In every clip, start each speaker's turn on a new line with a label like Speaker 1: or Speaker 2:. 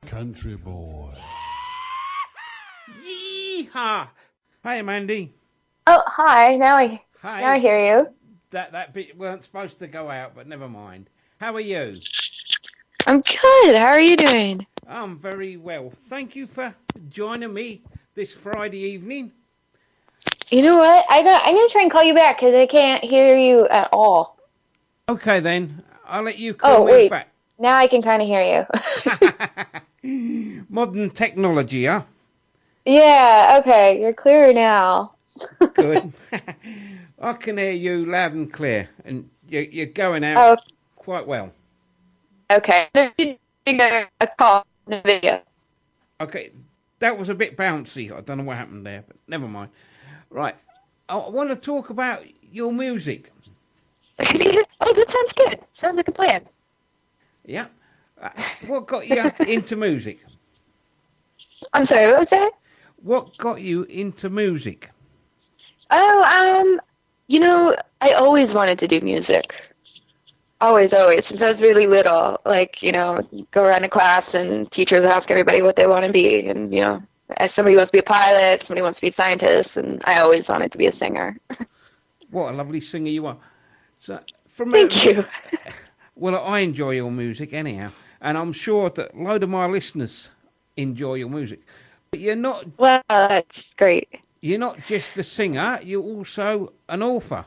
Speaker 1: Country boy.
Speaker 2: Yeehaw! Hey, Mandy.
Speaker 3: Oh, hi. Now I hear you.
Speaker 2: That bit weren't supposed to go out, but never mind. How are you?
Speaker 3: I'm good. How are you doing?
Speaker 2: I'm very well. Thank you for joining me this Friday evening.
Speaker 3: You know what? I'm gonna try and call you back because I can't hear you at all.
Speaker 2: Okay, then. I'll let you call me back.
Speaker 3: Now I can kind of hear
Speaker 2: you. Modern technology, huh?
Speaker 3: Yeah, okay. You're clearer now.
Speaker 2: Good. I can hear you loud and clear, and you're going out quite well.
Speaker 3: Okay. A call, a video.
Speaker 2: Okay, that was a bit bouncy. I don't know what happened there, but never mind. Right, I want to talk about your music.
Speaker 3: Oh, that sounds good. Sounds like a plan.
Speaker 2: Yeah. What got you into music?
Speaker 3: I'm sorry, what was that?
Speaker 2: What got you into music?
Speaker 3: Oh, I always wanted to do music. Always, since I was really little. Like, go around to class and teachers ask everybody what they want to be. And, somebody wants to be a pilot, somebody wants to be a scientist, and I always wanted to be a singer.
Speaker 2: What a lovely singer you are. So,
Speaker 3: Thank you.
Speaker 2: Well, I enjoy your music anyhow. And I'm sure that a load of my listeners enjoy your music. But you're not...
Speaker 3: Well, that's great.
Speaker 2: You're not just a singer, you're also an author.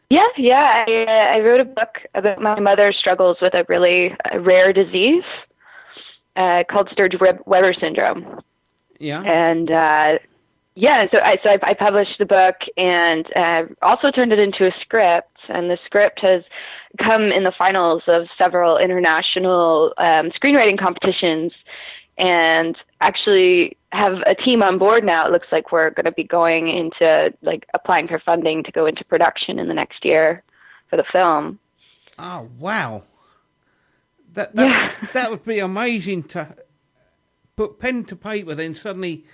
Speaker 3: Yeah. I wrote a book about my mother's struggles with a really rare disease called Sturge-Weber syndrome.
Speaker 2: Yeah.
Speaker 3: And so I published the book and also turned it into a script. And the script has come in the finals of several international screenwriting competitions, and actually have a team on board now. It looks like we're going to be going into applying for funding to go into production in the next year for the film.
Speaker 2: Oh, wow. That would be amazing to put pen to paper, then suddenly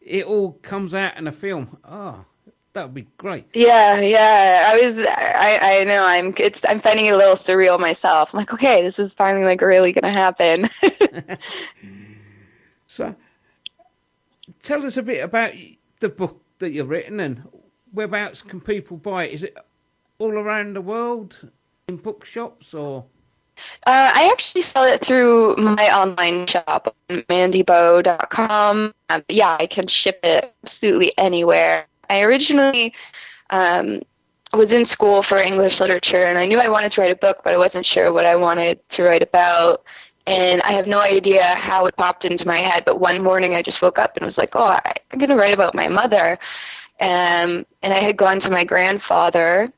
Speaker 2: it all comes out in a film. Oh, that would be great.
Speaker 3: Yeah. I know. I'm finding it a little surreal myself. I'm like, okay, this is finally really going to happen.
Speaker 2: So, tell us a bit about the book that you've written and whereabouts can people buy it? Is it all around the world in bookshops or?
Speaker 3: I actually sell it through my online shop, mandybo.com. I can ship it absolutely anywhere. I originally was in school for English literature, and I knew I wanted to write a book, but I wasn't sure what I wanted to write about. And I have no idea how it popped into my head, but one morning I just woke up and was like, I'm going to write about my mother. And I had gone to my grandfather,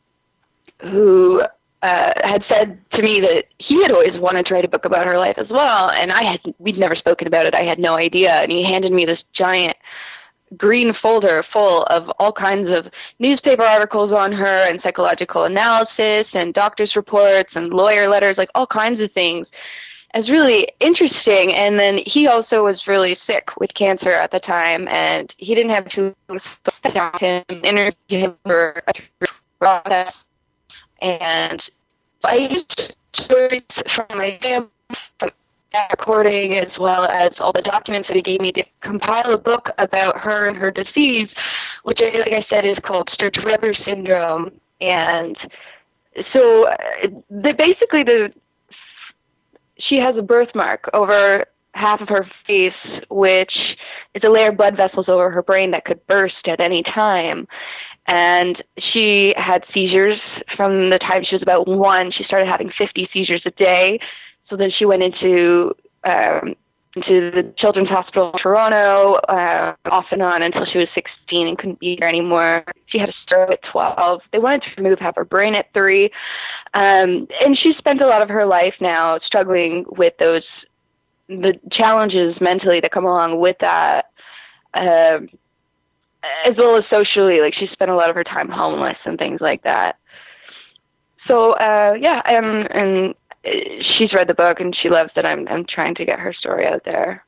Speaker 3: who had said to me that he had always wanted to write a book about her life as well, and we'd never spoken about it. I had no idea, and he handed me this giant green folder full of all kinds of newspaper articles on her and psychological analysis and doctor's reports and lawyer letters, like all kinds of things. It was really interesting, and then he also was really sick with cancer at the time, and he didn't have too long to him, interview him for a process, and I used stories from my family, from that recording, as well as all the documents that he gave me to compile a book about her and her disease, which, like I said, is called Sturge-Weber syndrome. And so she has a birthmark over half of her face, which is a layer of blood vessels over her brain that could burst at any time. And she had seizures from the time she was about 1. She started having 50 seizures a day. So then she went into the Children's Hospital in Toronto, off and on until she was 16 and couldn't be there anymore. She had a stroke at 12. They wanted to remove half her brain at 3. And she spent a lot of her life now struggling with the challenges mentally that come along with that, as well as socially. Like, she spent a lot of her time homeless and things like that. So, and she's read the book and she loves it. I'm trying to get her story out there.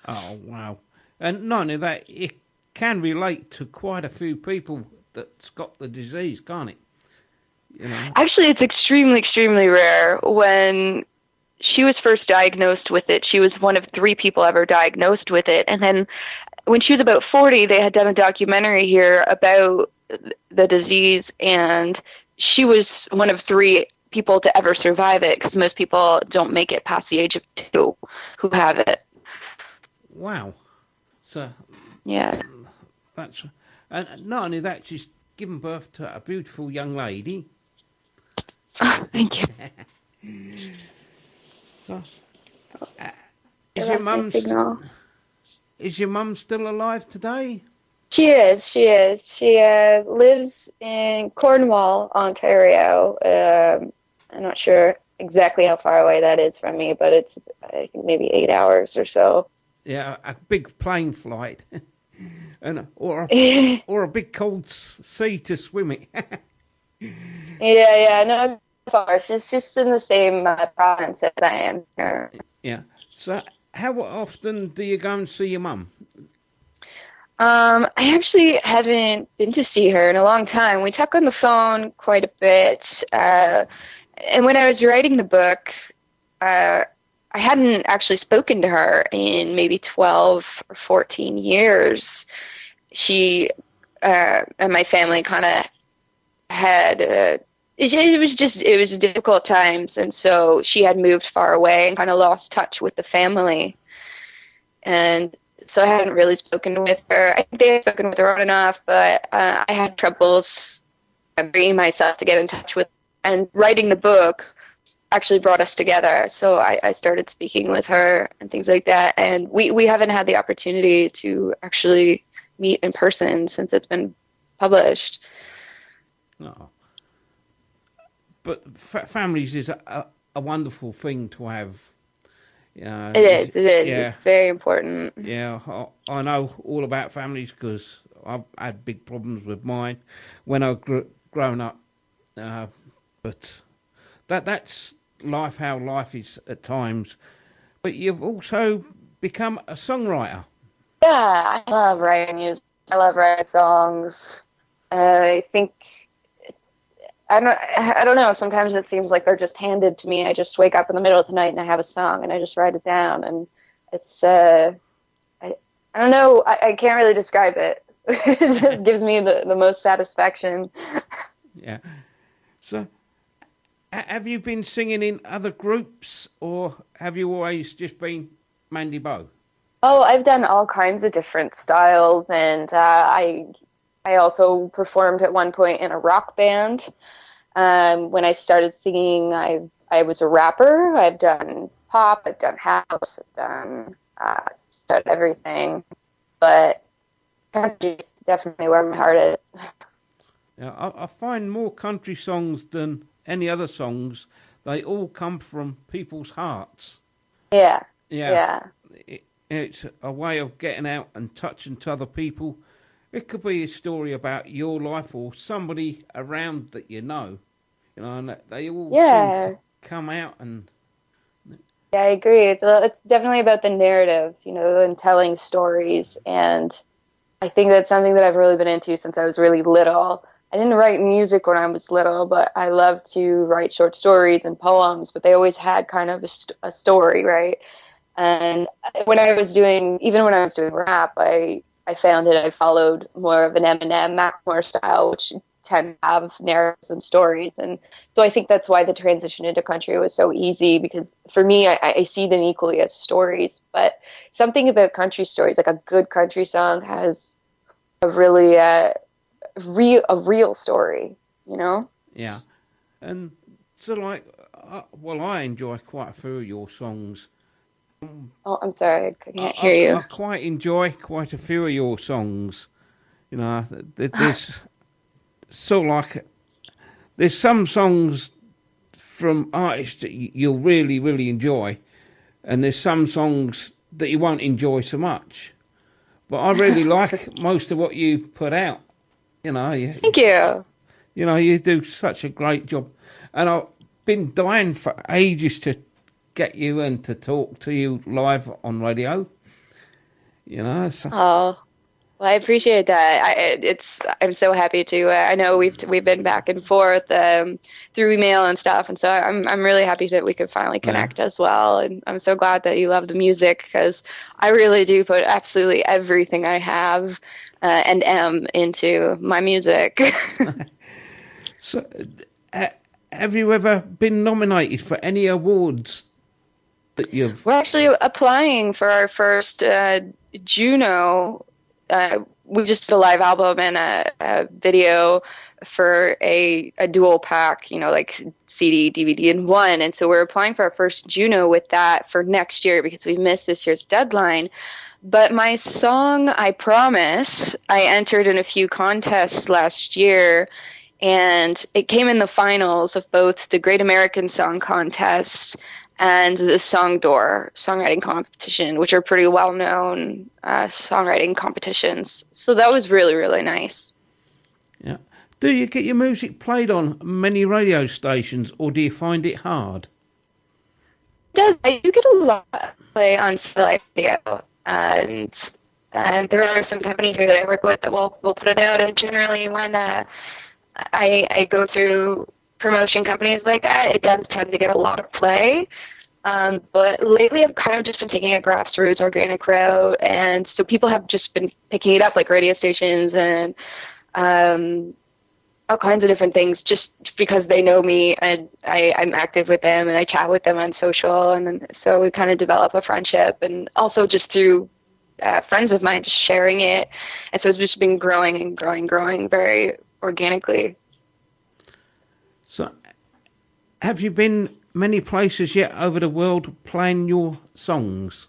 Speaker 2: Oh, wow. And not only that, it can relate to quite a few people that's got the disease, can't it? you know.
Speaker 3: Actually, it's extremely, extremely rare. When she was first diagnosed with it, she was one of 3 people ever diagnosed with it. And then when she was about 40, they had done a documentary here about the disease, and she was one of 3 people to ever survive it, because most people don't make it past the age of 2 who have it.
Speaker 2: Wow. So
Speaker 3: Yeah.
Speaker 2: that's, and not only that, she's given birth to a beautiful young lady.
Speaker 3: Oh, thank you.
Speaker 2: So,
Speaker 3: Is your mum
Speaker 2: still alive today?
Speaker 3: She is. She is. She lives in Cornwall, Ontario. I'm not sure exactly how far away that is from me, but it's, I think, maybe 8 hours or so.
Speaker 2: Yeah, a big plane flight, and or a big cold sea to swim it.
Speaker 3: Yeah, no, far. She's just in the same province as I am here.
Speaker 2: Yeah. So, how often do you go and see your mum?
Speaker 3: I actually haven't been to see her in a long time. We talk on the phone quite a bit. And when I was writing the book, I hadn't actually spoken to her in maybe 12 or 14 years. She and my family kind of had it was difficult times, and so she had moved far away and kind of lost touch with the family, and so I hadn't really spoken with her. I think they had spoken with her on and off, but I had troubles bringing myself to get in touch with her. And writing the book actually brought us together, so I started speaking with her and things like that, and we haven't had the opportunity to actually meet in person since it's been published.
Speaker 2: No. But families is a wonderful thing to have. Yeah,
Speaker 3: It is.
Speaker 2: Yeah,
Speaker 3: It's very important.
Speaker 2: yeah. I know all about families because I've had big problems with mine when I grown up. But that's life, how life is at times. But you've also become a songwriter.
Speaker 3: Yeah, I love writing music. I love writing songs. I think I don't know. Sometimes it seems like they're just handed to me. I just wake up in the middle of the night and I have a song and I just write it down, and it's I don't know. I can't really describe it. It just gives me the most satisfaction.
Speaker 2: Yeah. So, have you been singing in other groups, or have you always just been Mandy Bo?
Speaker 3: Oh, I've done all kinds of different styles, and I also performed at one point in a rock band. When I started singing, I was a rapper. I've done pop, I've done house, I've done just about everything. But country is definitely where my heart is.
Speaker 2: Yeah, I find more country songs than any other songs. They all come from people's hearts.
Speaker 3: Yeah.
Speaker 2: Yeah. It's a way of getting out and touching to other people. It could be a story about your life or somebody around that you know. And they all seem to come out and.
Speaker 3: Yeah, I agree. It's definitely about the narrative, and telling stories. And I think that's something that I've really been into since I was really little. I didn't write music when I was little, but I loved to write short stories and poems, but they always had kind of a story, right? And when I was doing rap, I found that I followed more of an Eminem, Macklemore style, which tend to have narratives and stories. And so I think that's why the transition into country was so easy, because for me, I see them equally as stories. But something about country stories, like a good country song, has a really real story,
Speaker 2: Yeah. And so, I enjoy quite a few of your songs.
Speaker 3: Oh, I'm sorry, I can't hear you.
Speaker 2: I quite enjoy quite a few of your songs. There's there's some songs from artists that you'll really, really enjoy, and there's some songs that you won't enjoy so much. But I really like most of what you put out.
Speaker 3: Thank you.
Speaker 2: You do such a great job, and I've been dying for ages to get you and to talk to you live on radio. So.
Speaker 3: Oh, Well, I appreciate that. I'm so happy to. I know we've been back and forth through email and stuff, and so I'm really happy that we could finally
Speaker 2: Yeah.
Speaker 3: connect as well. And I'm so glad that you love the music because I really do put absolutely everything I have and am into my music.
Speaker 2: So, uh, have you ever been nominated for any awards that you've?
Speaker 3: We're actually applying for our first Juno. We just did a live album and a video for a dual pack, like CD, DVD in one. And so we're applying for our first Juno with that for next year because we missed this year's deadline. But my song, I Promise, I entered in a few contests last year, and it came in the finals of both the Great American Song Contest and the Song Door songwriting competition, which are pretty well-known songwriting competitions. So that was really, really nice.
Speaker 2: Yeah. Do you get your music played on many radio stations, or do you find it hard?
Speaker 3: I do get a lot of play on satellite radio, and there are some companies here that I work with that will put it out. And generally, when I go through promotion companies like that, it does tend to get a lot of play. But lately, I've kind of just been taking a grassroots organic route, and so people have just been picking it up, like radio stations and all kinds of different things, just because they know me and I'm active with them and I chat with them on social, and then, so we kind of develop a friendship, and also just through friends of mine just sharing it, and so it's just been growing and growing very organically.
Speaker 2: So, have you been many places yet over the world playing your songs?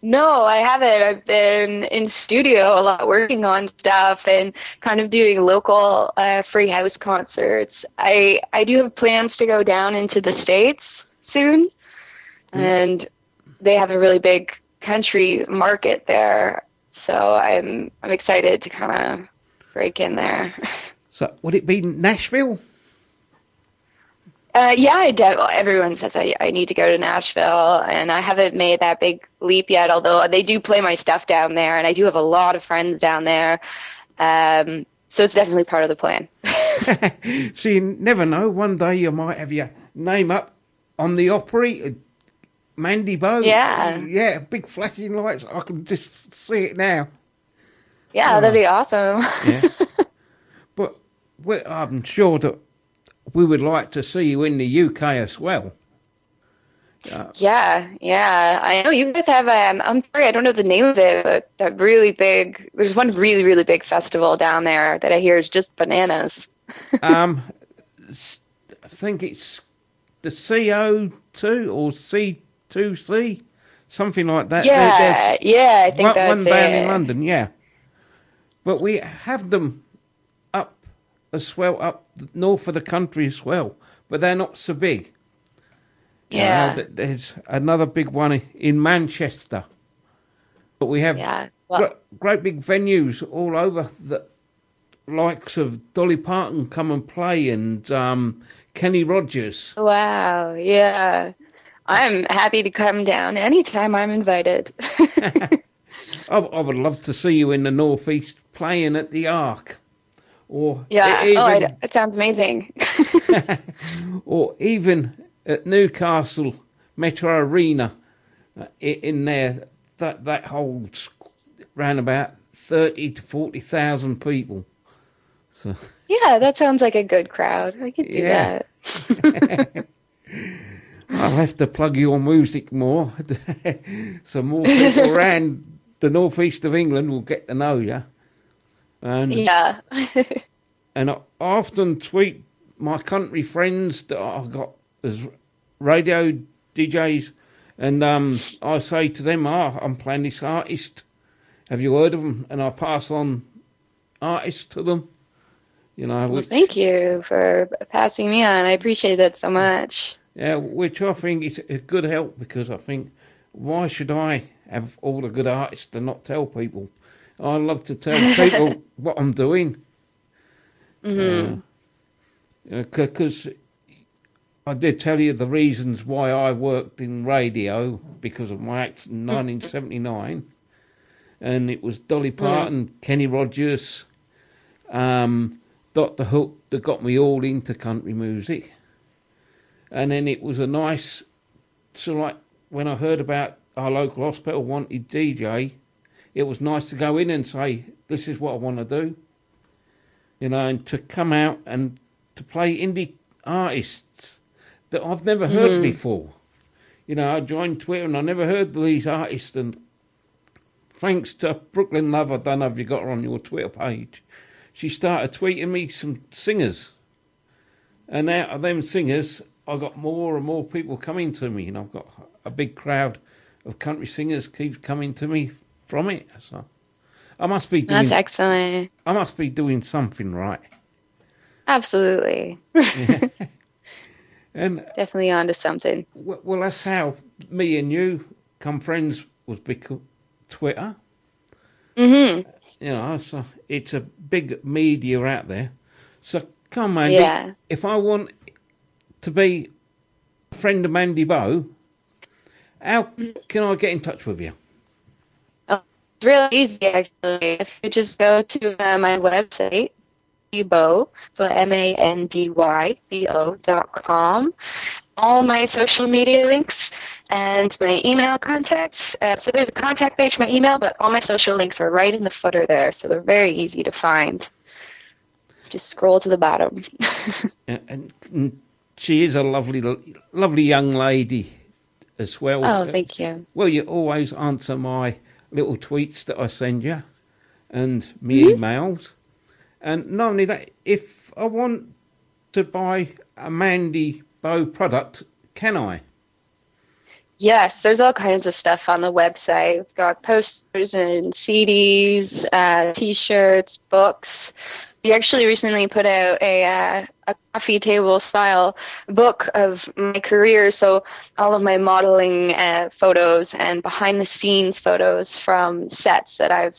Speaker 3: No, I haven't. I've been in studio a lot working on stuff and kind of doing local free house concerts. I do have plans to go down into the States soon,
Speaker 2: Yeah.
Speaker 3: and they have a really big country market there. So I'm excited to kind of break in there.
Speaker 2: So, would it be Nashville?
Speaker 3: Yeah, everyone says I need to go to Nashville, and I haven't made that big leap yet, although they do play my stuff down there, and I do have a lot of friends down there. So it's definitely part of the plan.
Speaker 2: So you never know. One day you might have your name up on the Opry, Mandy Bo.
Speaker 3: Yeah.
Speaker 2: Yeah, big flashing lights. I can just see it now.
Speaker 3: Yeah, that'd be awesome.
Speaker 2: Yeah. But I'm sure that we would like to see you in the UK as well.
Speaker 3: Yeah. I know you guys have, I'm sorry, I don't know the name of it, but that really big, there's one really, really big festival down there that I hear is just bananas.
Speaker 2: I think it's the CO2 or C2C, something like that.
Speaker 3: Yeah, I think that's
Speaker 2: one band in
Speaker 3: it.
Speaker 2: London, yeah. But we have them up as well, up north of the country as well, but they're not so big.
Speaker 3: Yeah.
Speaker 2: There's another big one in Manchester. But we have great big venues all over, the likes of Dolly Parton come and play, and Kenny Rogers.
Speaker 3: Wow, yeah. I'm happy to come down anytime I'm invited.
Speaker 2: I would love to see you in the Northeast playing at the Arc. Or
Speaker 3: Yeah,
Speaker 2: even,
Speaker 3: it sounds amazing.
Speaker 2: or even at Newcastle Metro Arena, in there, that holds around about 30 to 40,000 people. So
Speaker 3: Yeah, that sounds like a good crowd. I could do that.
Speaker 2: I'll have to plug your music more, so more people around the northeast of England will get to know you. And
Speaker 3: Yeah.
Speaker 2: and I often tweet my country friends that I've got as radio DJs, and I say to them, I'm playing this artist. Have you heard of them? And I pass on artists to them.
Speaker 3: Well, thank you for passing me on. I appreciate that so much.
Speaker 2: Yeah, which I think is a good help, because I think, why should I have all the good artists and not tell people? I love to tell people what I'm doing. Because I did tell you the reasons why I worked in radio, because of my act in 1979. and it was Dolly Parton, Kenny Rogers, Dr. Hook that got me all into country music. And then it was a nice, so like when I heard about our local hospital wanted DJ, it was nice to go in and say, this is what I want to do. You know, and to come out and to play indie artists that I've never heard before. You know, I joined Twitter and I never heard of these artists, and thanks to Brooklyn Love, I don't know if you got her on your Twitter page, she started tweeting me some singers. And out of them singers, I got more and more people coming to me, and I've got a big crowd of country singers keeps coming to me from it. So I must be doing.
Speaker 3: That's excellent.
Speaker 2: I must be doing something right.
Speaker 3: Absolutely.
Speaker 2: Yeah. And
Speaker 3: definitely onto something.
Speaker 2: Well, that's how me and you come friends, was because Twitter.
Speaker 3: Mm-hmm.
Speaker 2: You know, so it's a big media out there. So come on, Mandy.
Speaker 3: Yeah.
Speaker 2: If I want to be a friend of Mandy Bo, how can I get in touch with you?
Speaker 3: Oh, it's really easy, actually. If you just go to my website, Bo, so MandyBo.com. All my social media links and my email contacts. So there's a contact page for my email, but all my social links are right in the footer there, so they're very easy to find. Just scroll to the bottom.
Speaker 2: and she is a lovely young lady as well.
Speaker 3: Oh, thank you.
Speaker 2: Well, you always answer my little tweets that I send you and me emails. And not only that, if I want to buy a Mandy Bo product, can I?
Speaker 3: Yes, there's all kinds of stuff on the website. We've got posters and CDs, T-shirts, books. We actually recently put out a coffee table style book of my career, so all of my modeling photos and behind the scenes photos from sets that I've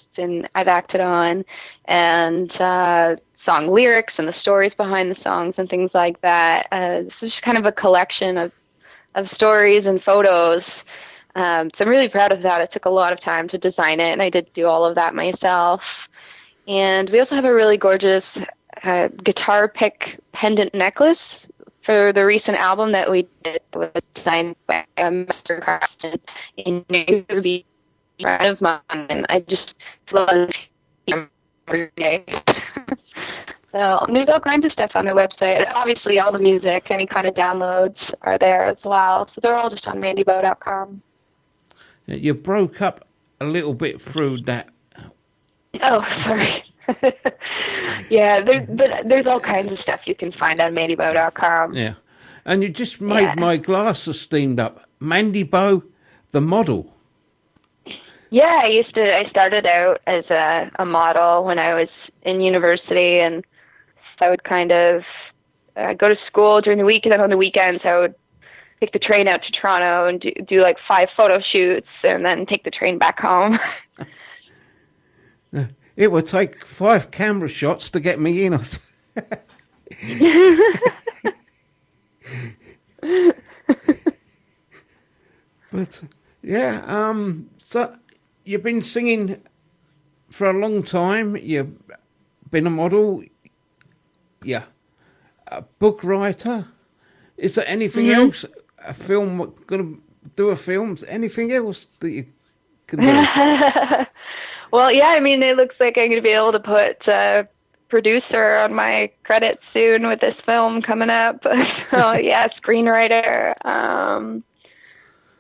Speaker 3: acted on, and song lyrics and the stories behind the songs and things like that. This is just kind of a collection of stories and photos. So I'm really proud of that. It took a lot of time to design it, and I did do all of that myself. And we also have a really gorgeous guitar pick pendant necklace for the recent album that we did. It was designed by a master craftsman in Nairobi, a friend of mine, and I just love him every day. So there's all kinds of stuff on the website. Obviously, all the music, any kind of downloads are there as well. So they're all just on mandybo.com.
Speaker 2: You broke up a little bit through that.
Speaker 3: Oh, sorry. Yeah, there's all kinds of stuff you can find on mandybo.com.
Speaker 2: Yeah. And you just made my glasses steamed up. Mandy Bo, the model.
Speaker 3: Yeah, I started out as a model when I was in university, and I would kind of go to school during the week, and then on the weekends I would take the train out to Toronto and do like 5 photo shoots and then take the train back home.
Speaker 2: It would take 5 camera shots to get me in. But yeah, so you've been singing for a long time. You've been a model. Yeah, a book writer. Is there anything else? A film? Going to do a film? Anything else that you can do?
Speaker 3: Well, yeah, I mean, it looks like I'm going to be able to put producer on my credits soon with this film coming up. So, yeah, screenwriter.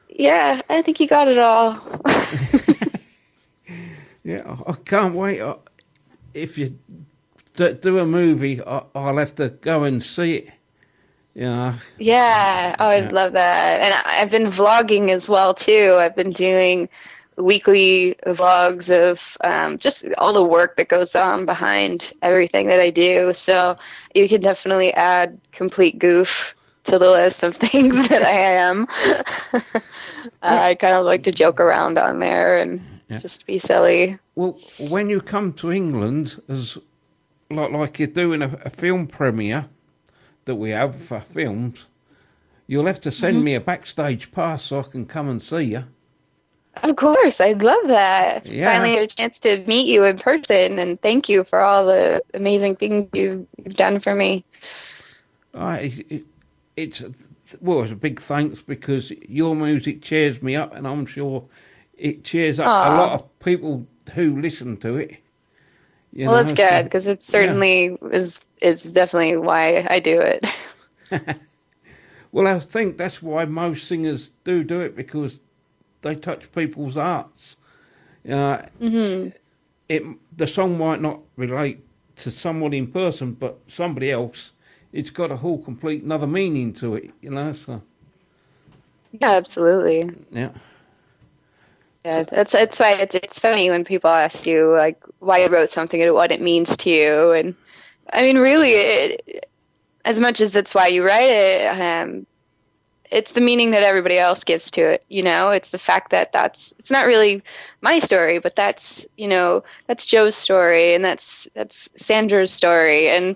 Speaker 3: Yeah, I think you got it all.
Speaker 2: Yeah, I can't wait. If you do a movie, I'll have to go and see it. Yeah.
Speaker 3: Yeah, oh, I'd love that. And I've been vlogging as well, too. I've been doing weekly vlogs of just all the work that goes on behind everything that I do. So you can definitely add complete goof to the list of things that I am. I kind of like to joke around on there and just be silly.
Speaker 2: Well, when you come to England, as like you're doing a film premiere that we have for films, you'll have to send me a backstage pass so I can come and see you.
Speaker 3: Of course, I'd love that.
Speaker 2: Yeah.
Speaker 3: Finally had a chance to meet you in person, and thank you for all the amazing things you've done for me.
Speaker 2: It's well, it's a big thanks because your music cheers me up, and I'm sure it cheers up a lot
Speaker 3: Oh,
Speaker 2: of people who listen to it. You
Speaker 3: well, that's
Speaker 2: know,
Speaker 3: good
Speaker 2: so
Speaker 3: because it
Speaker 2: yeah.
Speaker 3: certainly is definitely why I do it.
Speaker 2: Well, I think that's why most singers do it because they touch people's hearts. Uh,
Speaker 3: hmm
Speaker 2: it the song might not relate to someone in person, but somebody else, it's got a whole complete another meaning to it. You know, so
Speaker 3: Yeah, absolutely.
Speaker 2: yeah.
Speaker 3: Yeah,
Speaker 2: So
Speaker 3: that's why it's funny when people ask you like why you wrote something and what it means to you, and I mean, really, as much as it's why you write it, it's the meaning that everybody else gives to it. It's the fact that it's not really my story, but that's Joe's story, and that's Sandra's story, and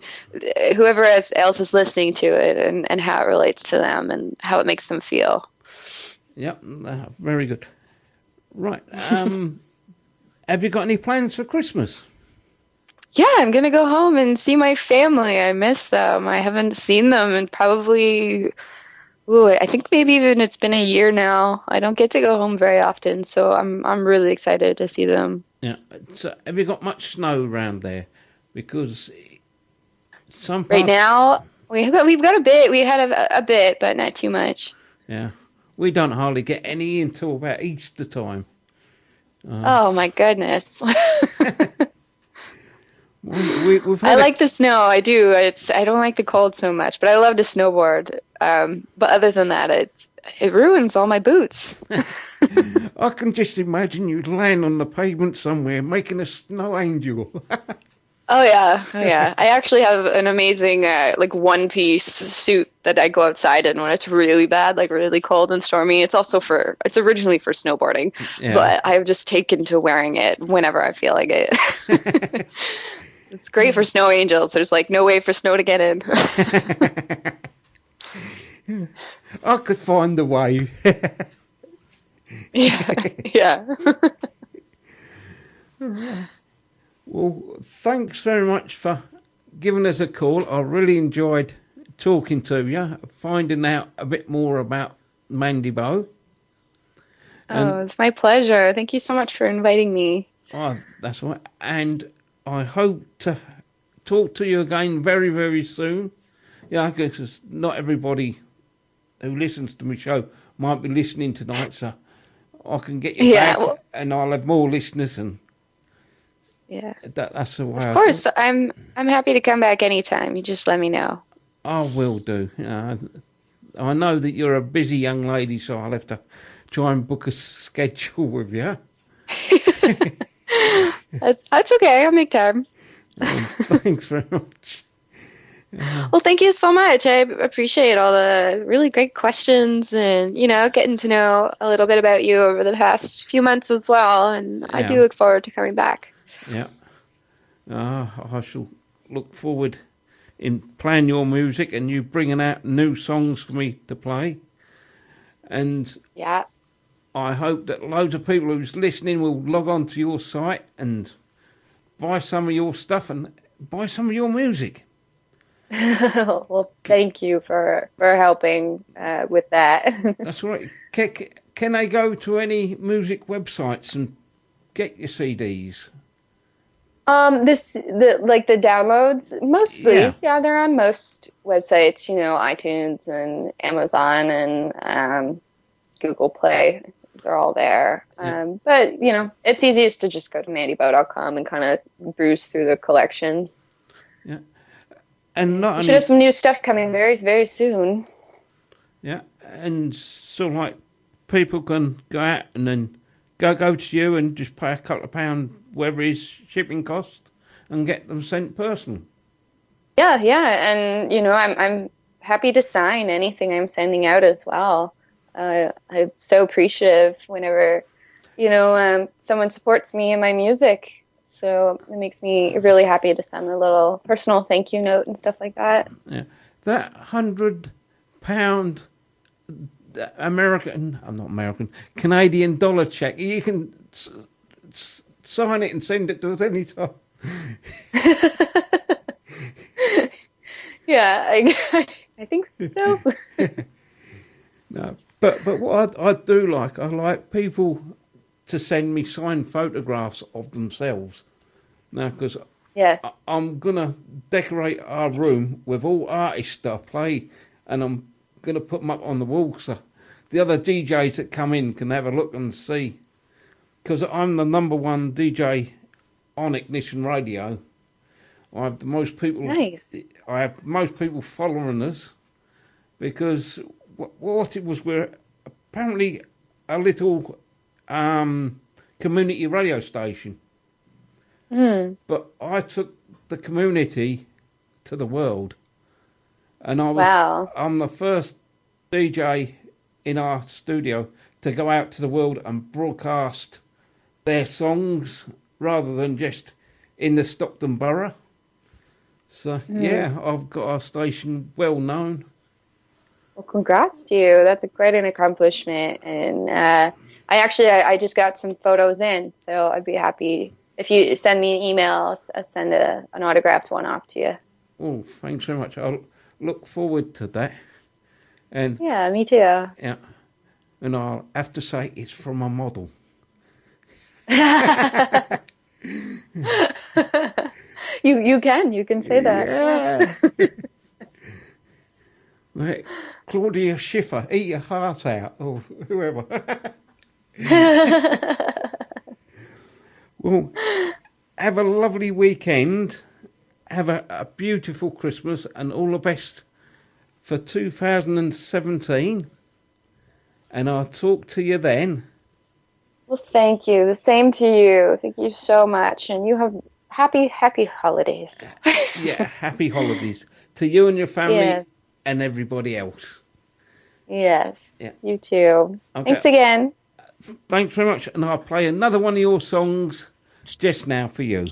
Speaker 3: whoever else is listening to it, and how it relates to them and how it makes them feel.
Speaker 2: yeah, very good. Right. Have you got any plans for Christmas?
Speaker 3: Yeah, I'm gonna go home and see my family. I miss them. I haven't seen them in probably, ooh, I think maybe even it's been a year now. I don't get to go home very often, so I'm really excited to see them.
Speaker 2: Yeah. So have you got much snow around there? Because some
Speaker 3: Right
Speaker 2: parts,
Speaker 3: now, we've got a bit. We had a bit, but not too much.
Speaker 2: yeah, we don't hardly get any until about Easter time. Uh,
Speaker 3: Oh my goodness.
Speaker 2: we've
Speaker 3: I
Speaker 2: had
Speaker 3: like the snow. I do. I don't like the cold so much, but I love to snowboard. But other than that, it ruins all my boots.
Speaker 2: I can just imagine you laying on the pavement somewhere making a snow angel.
Speaker 3: Oh yeah, oh yeah. I actually have an amazing like one piece suit that I go outside in when it's really bad, like really cold and stormy. It's originally for snowboarding,
Speaker 2: Yeah.
Speaker 3: but I've just taken to wearing it whenever I feel like it. It's great for snow angels. There's like no way for snow to get in.
Speaker 2: I could find the way.
Speaker 3: Yeah, yeah.
Speaker 2: Well, thanks very much for giving us a call. I really enjoyed talking to you, finding out a bit more about Mandy Bo.
Speaker 3: Oh,
Speaker 2: And
Speaker 3: it's my pleasure. Thank you so much for inviting me.
Speaker 2: oh, that's right. And I hope to talk to you again very, very soon. Yeah, because not everybody who listens to my show might be listening tonight, so I can get you
Speaker 3: Yeah,
Speaker 2: back
Speaker 3: well,
Speaker 2: and I'll have more listeners, and
Speaker 3: yeah.
Speaker 2: that's the way
Speaker 3: Of
Speaker 2: I think.
Speaker 3: course, I'm happy to come back anytime. You just let me know.
Speaker 2: I will do. I know that you're a busy young lady, so I'll have to try and book a schedule with you.
Speaker 3: That's okay. I'll make time.
Speaker 2: Well, thanks very much.
Speaker 3: Well, thank you so much. I appreciate all the really great questions and, getting to know a little bit about you over the past few months as well. And I
Speaker 2: Yeah,
Speaker 3: do look forward to coming back.
Speaker 2: yeah. I shall look forward in playing your music and you bringing out new songs for me to play. And
Speaker 3: Yeah.
Speaker 2: I hope that loads of people who's listening will log on to your site and buy some of your stuff and buy some of your music.
Speaker 3: Well, thank you for helping with that.
Speaker 2: That's right. Can I go to any music websites and get your CDs?
Speaker 3: The downloads
Speaker 2: Yeah,
Speaker 3: mostly, yeah, they're on most websites, iTunes and Amazon and Google Play. They're all there.
Speaker 2: yeah,
Speaker 3: But it's easiest to just go to mandybo.com and kind of breeze through the collections.
Speaker 2: yeah. And
Speaker 3: Yeah.
Speaker 2: not
Speaker 3: We should have
Speaker 2: only,
Speaker 3: some new stuff coming very, very soon.
Speaker 2: yeah, and so like people can go out and then go to you and just pay a couple of pounds, whatever is shipping cost, and get them sent personal.
Speaker 3: Yeah, yeah, and I'm happy to sign anything I'm sending out as well. I'm so appreciative whenever someone supports me and my music. So it makes me really happy to send a little personal thank you note and stuff like that.
Speaker 2: Yeah, that £100 I'm not American, Canadian dollar check. You can sign it and send it to us anytime.
Speaker 3: Yeah, I think so.
Speaker 2: No, but what I do like, I like people to send me signed photographs of themselves. Now, because
Speaker 3: Yes.
Speaker 2: I'm gonna decorate our room with all artists that I play, and I'm gonna put them up on the wall so the other DJs that come in can have a look and see. Because I'm the #1 DJ on Ignition Radio. I have the most people.
Speaker 3: Nice.
Speaker 2: I have most people following us because what it was, we're apparently a little community radio station.
Speaker 3: Mm.
Speaker 2: But I took the community to the world, and
Speaker 3: Wow.
Speaker 2: I'm the first DJ in our studio to go out to the world and broadcast their songs rather than just in the Stockton borough. So yeah, I've got our station well known.
Speaker 3: Well, congrats to you. That's quite an accomplishment. And I just got some photos in, so I'd be happy if you send me an email. I'll send an autographed one off to you.
Speaker 2: Oh, thanks very much. I'll look forward to that. And
Speaker 3: Yeah, me too.
Speaker 2: yeah, and I'll have to say it's from a model.
Speaker 3: You can say that.
Speaker 2: Yeah. Like Claudia Schiffer, eat your heart out, or whoever. Well, have a lovely weekend. Have a beautiful Christmas and all the best for 2017. And I'll talk to you then.
Speaker 3: Well, thank you. The same to you. Thank you so much. And you have happy holidays.
Speaker 2: Yeah, happy holidays to you and your family
Speaker 3: Yes.
Speaker 2: and everybody else.
Speaker 3: Yes.
Speaker 2: Yeah.
Speaker 3: You too.
Speaker 2: Okay.
Speaker 3: Thanks again.
Speaker 2: Thanks very much. And I'll play another one of your songs just now for you.